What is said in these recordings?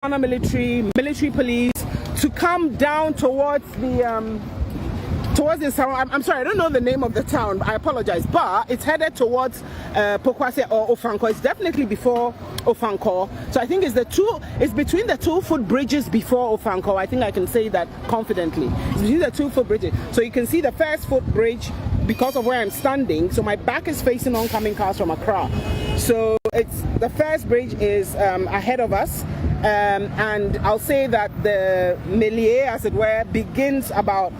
military police to come down towards the town. I'm sorry, I don't know the name of the town. I apologize, but it's headed towards Pokwase or Ofanko. It's definitely before Ofanko. So I think it's between the 2 footbridges before Ofanko. I think I can say that confidently. It's between the 2 footbridges. So you can see the first footbridge because of where I'm standing. So my back is facing oncoming cars from Accra. So it's the first bridge is ahead of us. And I'll say that the melee, as it were, begins about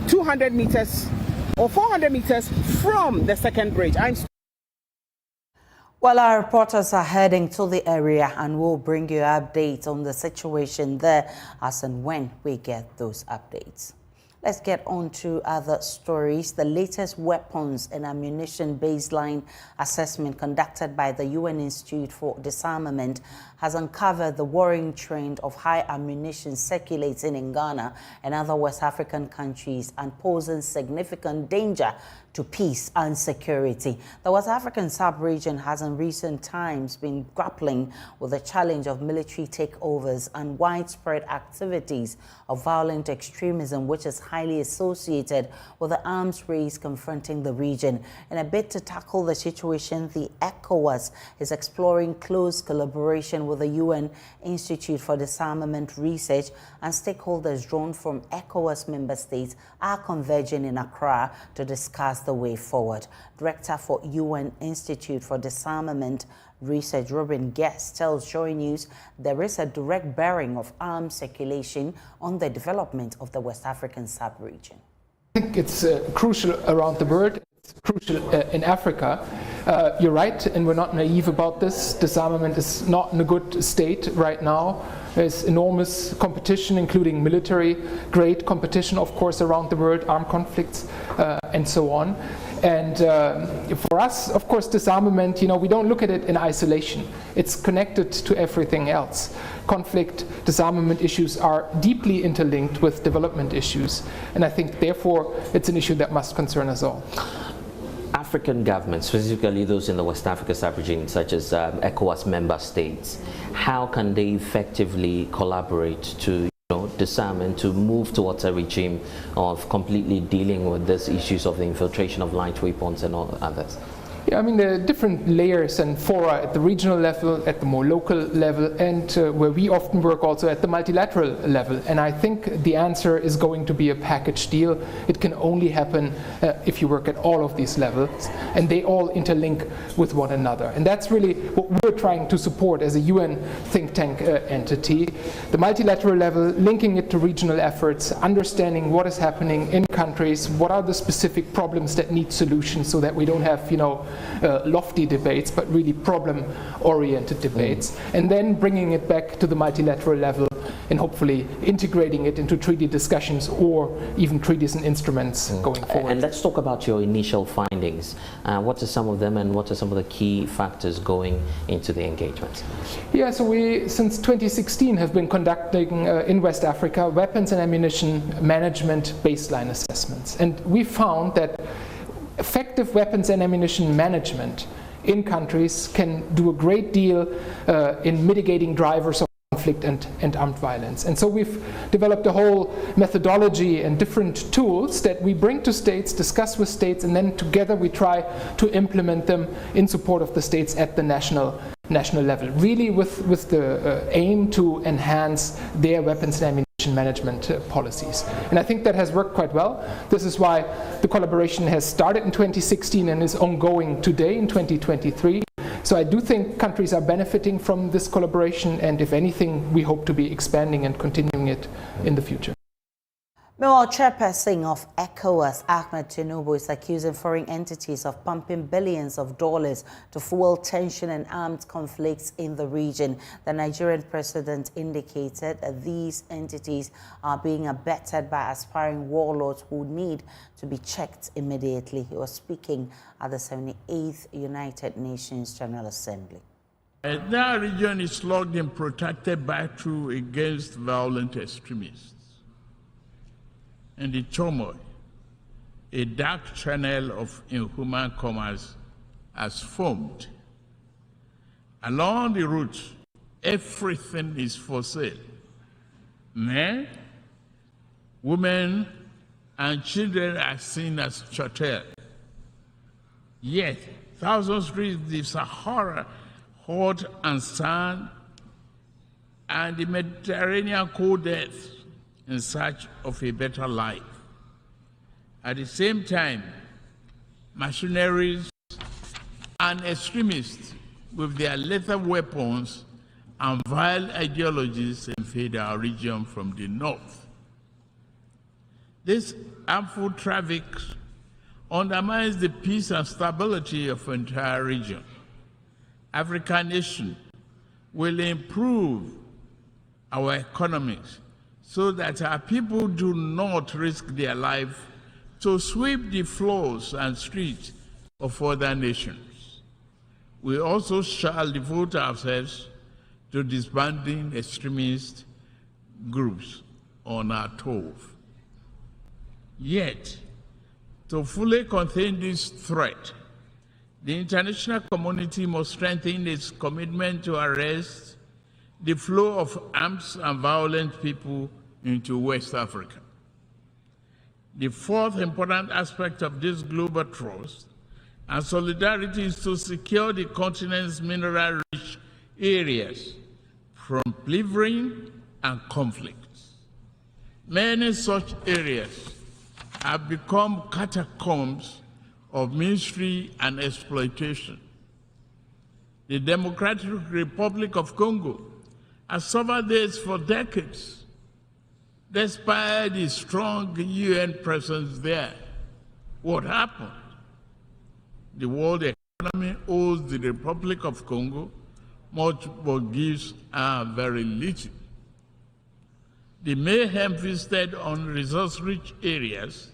200 meters or 400 meters from the second bridge. Well, our reporters are heading to the area and we'll bring you updates on the situation there as and when we get those updates. Let's get on to other stories. The latest weapons and ammunition baseline assessment conducted by the UN Institute for Disarmament has uncovered the worrying trend of high ammunition circulating in Ghana and other West African countries and posing significant danger to peace and security. The West African sub-region has in recent times been grappling with the challenge of military takeovers and widespread activities of violent extremism, which is highly associated with the arms race confronting the region. In a bid to tackle the situation, the ECOWAS is exploring close collaboration with the UN Institute for Disarmament Research, and stakeholders drawn from ECOWAS member states are converging in Accra to discuss the way forward. Director for UN Institute for Disarmament Research, Robin Guest, tells JoyNews there is a direct bearing of arms circulation on the development of the West African sub-region. I think it's crucial around the world. It's crucial in Africa. You're right, and we're not naive about this. Disarmament is not in a good state right now. There's enormous competition, including military-grade competition, of course, around the world, armed conflicts, and so on. And for us, of course, disarmament, we don't look at it in isolation. It's connected to everything else. Conflict, disarmament issues are deeply interlinked with development issues. And I think, therefore, it's an issue that must concern us all. African governments, specifically those in the West Africa sub-region, such as ECOWAS member states, how can they effectively collaborate to disarm and to move towards a regime of completely dealing with these issues of the infiltration of light weapons and all others? Yeah, I mean, there are different layers and fora at the regional level, at the more local level, and where we often work also at the multilateral level. And I think the answer is going to be a package deal. It can only happen if you work at all of these levels, and they all interlink with one another. And that's really what we're trying to support as a UN think tank entity. The multilateral level, linking it to regional efforts, understanding what is happening in countries, what are the specific problems that need solutions, so that we don't have, lofty debates, but really problem-oriented debates, and then bringing it back to the multilateral level and hopefully integrating it into treaty discussions or even treaties and instruments going forward. And let's talk about your initial findings. What are some of them, and what are some of the key factors going into the engagement? Yeah, so we, since 2016, have been conducting in West Africa weapons and ammunition management baseline assessments. And we found that effective weapons and ammunition management in countries can do a great deal in mitigating drivers of conflict and armed violence. And so we've developed a whole methodology and different tools that we bring to states, discuss with states, and then together we try to implement them in support of the states at the national level, really with the aim to enhance their weapons and ammunition management policies. And I think that has worked quite well. This is why the collaboration has started in 2016 and is ongoing today in 2023. So I do think countries are benefiting from this collaboration, and if anything, we hope to be expanding and continuing it in the future. Meanwhile, chairperson of ECOWAS, Ahmed Tinubu, is accusing foreign entities of pumping billions of dollars to fuel tension and armed conflicts in the region. The Nigerian president indicated that these entities are being abetted by aspiring warlords who need to be checked immediately. He was speaking at the 78th United Nations General Assembly. That region is locked in protracted battle against violent extremists. And the turmoil, a dark channel of inhuman commerce has formed along the route everything is for sale. Men, women, and children are seen as chattel. Yet, thousands reach the Sahara, hot and sand, and the Mediterranean cold death in search of a better life. At the same time, mercenaries and extremists with their lethal weapons and vile ideologies invade our region from the north. This harmful traffic undermines the peace and stability of the entire region. African nation will improve our economics so that our people do not risk their life to sweep the floors and streets of other nations. We also shall devote ourselves to disbanding extremist groups on our turf. Yet, to fully contain this threat, the international community must strengthen its commitment to arrest the flow of armed and violent people into West Africa. The fourth important aspect of this global trust and solidarity is to secure the continent's mineral-rich areas from plundering and conflicts. Many such areas have become catacombs of misery and exploitation. The Democratic Republic of Congo has suffered this for decades, despite the strong UN presence there. What happened? The world economy owes the Republic of Congo much, but gives her very little. The mayhem visited on resource-rich areas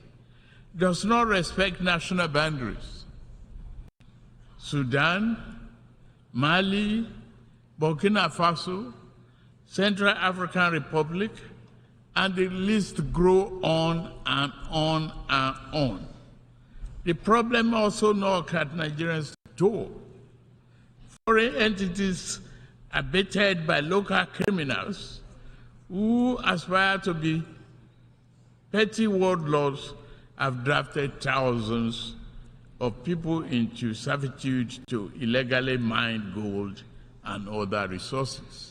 does not respect national boundaries. Sudan, Mali, Burkina Faso, Central African Republic, and the list grow on and on and on. The problem also knocks at Nigeria's door. Foreign entities abetted by local criminals who aspire to be petty warlords have drafted thousands of people into servitude to illegally mine gold and other resources.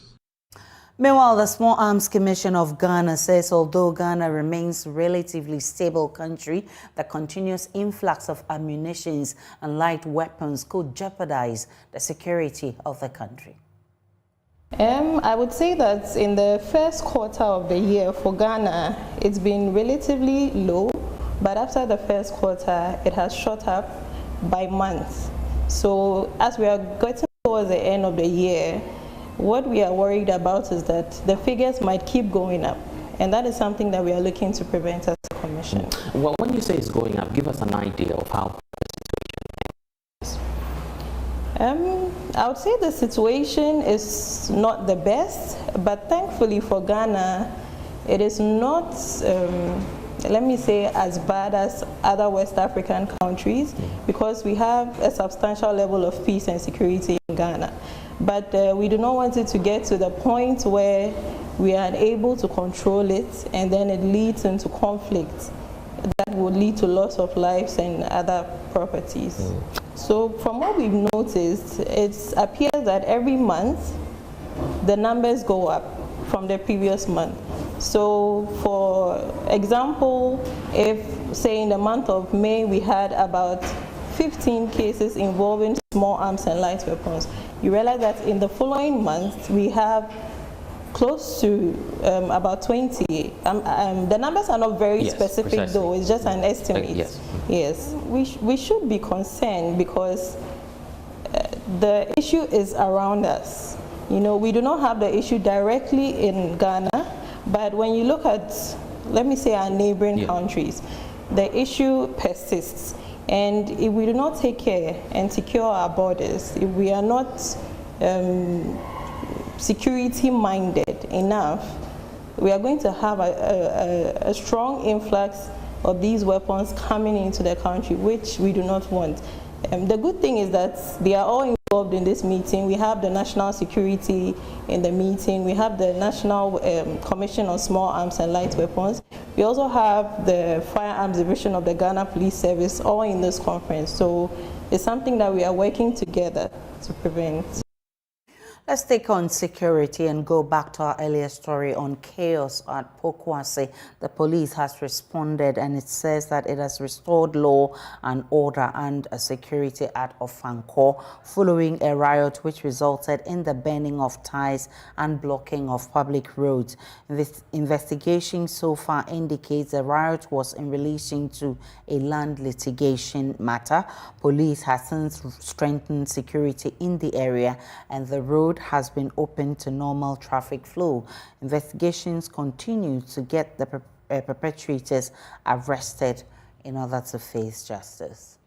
Meanwhile, the Small Arms Commission of Ghana says although Ghana remains a relatively stable country, the continuous influx of ammunition and light weapons could jeopardize the security of the country. I would say that in the first quarter of the year for Ghana, it's been relatively low, but after the first quarter, it has shot up by months. So as we are getting towards the end of the year, what we are worried about is that the figures might keep going up, and that is something that we are looking to prevent as a commission. Well, when you say it's going up, give us an idea of how the situation is. I would say the situation is not the best, but thankfully for Ghana, it is not, let me say, as bad as other West African countries, because we have a substantial level of peace and security in Ghana. But we do not want it to get to the point where we are unable to control it and then it leads into conflict that would lead to loss of lives and other properties. So from what we've noticed, it appears that every month the numbers go up from the previous month. So for example, if say in the month of May we had about 15 cases involving small arms and light weapons, you realize that in the following month we have close to about 20. The numbers are not very specific precisely. Though, it's just an estimate. Yes, we should be concerned because the issue is around us. You know, we do not have the issue directly in Ghana, but when you look at, let me say, our neighboring countries, the issue persists. And if we do not take care and secure our borders, if we are not security-minded enough, we are going to have a strong influx of these weapons coming into the country, which we do not want. The good thing is that they are all involved in this meeting. We have the national security in the meeting. We have the National Commission on Small Arms and Light Weapons. We also have the Firearms Division of the Ghana Police Service all in this conference. So it's something that we are working together to prevent. Let's take on security and go back to our earlier story on chaos at Pokwase. The police has responded and it says that it has restored law and order and security at Ofanko following a riot which resulted in the burning of ties and blocking of public roads. This investigation so far indicates the riot was in relation to a land litigation matter. Police has since strengthened security in the area and the road has been open to normal traffic flow. Investigations continue to get the perpetrators arrested in order to face justice.